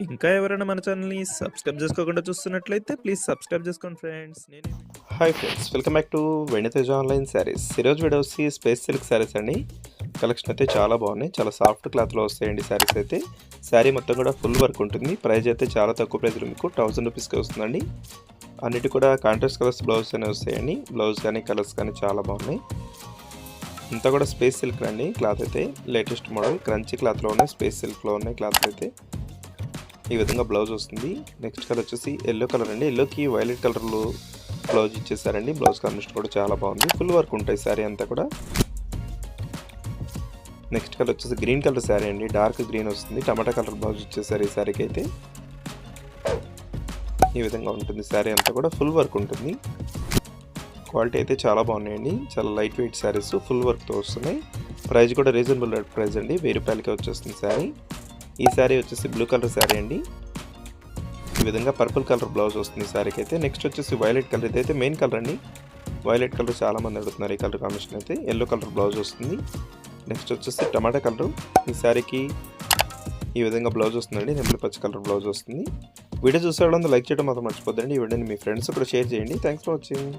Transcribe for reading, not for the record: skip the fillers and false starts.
ఇంకా ఎవరైనా మన ఛానల్‌ని సబ్స్క్రైబ్ చేసుకోకుండా చూస్తున్నట్లయితే ప్లీజ్ సబ్స్క్రైబ్ చేసుకోండి friends. Hi friends, welcome back to Venditeja online saris. ఈరోజు వీడియో వచ్చి స్పేస్ సిల్క్ శారీస్ అండి. కలెక్షన్ అయితే చాలా బాగున్నాయి. చాలా సాఫ్ట్ క్లాత్లో వస్తాయండి శారీస్ అయితే. శారీ మొత్తం కూడా ఫుల్ వర్క్ ఉంటుంది. ప్రైస్ అయితే చాలా తక్కువ ప్రైస్లో మీకు 1000 రూపీస్కి వస్తుందండి. అన్నిటి కూడా కాంట్రాస్ట్ కలర్స్ బ్లౌజ్ అనేవి వస్తాయండి. బ్లౌజ్ కానీ కలర్స్ కానీ చాలా బాగున్నాయి. అంతా కూడా స్పేస్ సిల్క్ అండి. క్లాత్ అయితే లేటెస్ట్ మోడల్ క్రంచీ క్లాత్లో ఉన్నాయి. స్పేస్ సిల్క్లో ఉన్నాయి క్లాత్లు అయితే. ఈ విధంగా బ్లౌజ్ వస్తుంది. నెక్స్ట్ కలర్ వచ్చేసి ఎల్లో కలర్ అండి. ఎల్లోకి వైలెట్ కలర్లో బ్లౌజ్ ఇచ్చేసారండి. బ్లౌజ్ కాంబినేషన్ కూడా చాలా బాగుంది. ఫుల్ వర్క్ ఉంటాయి శారీ అంతా కూడా. నెక్స్ట్ కలర్ వచ్చేసి గ్రీన్ కలర్ శారీ అండి. డార్క్ గ్రీన్ వస్తుంది. టమాటా కలర్ బ్లౌజ్ ఇచ్చేసారు ఈ శారీకి అయితే. ఈ విధంగా ఉంటుంది శారీ అంతా కూడా. ఫుల్ వర్క్ ఉంటుంది. క్వాలిటీ అయితే చాలా బాగున్నాయండి. చాలా లైట్ వెయిట్ శారీస్ ఫుల్ వర్క్తో వస్తున్నాయి. ప్రైస్ కూడా రీజనబుల్ ప్రైస్ అండి. 1000 రూపాయలకి వచ్చేస్తుంది శారీ. ఈ శారీ వచ్చేసి బ్లూ కలర్ శారీ అండి. ఈ విధంగా పర్పుల్ కలర్ బ్లౌజ్ వస్తుంది శారీకి అయితే. నెక్స్ట్ వచ్చేసి వైలెట్ కలర్. ఇదైతే మెయిన్ కలర్ అండి. వైలెట్ కలర్ చాలా మంది అడుగుతున్నారు ఈ కలర్ కాంబినేషన్ అయితే. ఎల్లో కలర్ బ్లౌజ్ వస్తుంది. నెక్స్ట్ వచ్చేసి టమాటా కలర్. ఈ శారీకి ఈ విధంగా బ్లౌజ్ వస్తుందండి. నెమలి పచ్చ కలర్ బ్లౌజ్ వస్తుంది. వీడియో చూసేవాళ్ళందరూ లైక్ చేయడం మాత్రం మర్చిపోద్దండి. ఈ వీడియోని మీ ఫ్రెండ్స్ కూడా షేర్ చేయండి. Thanks for watching.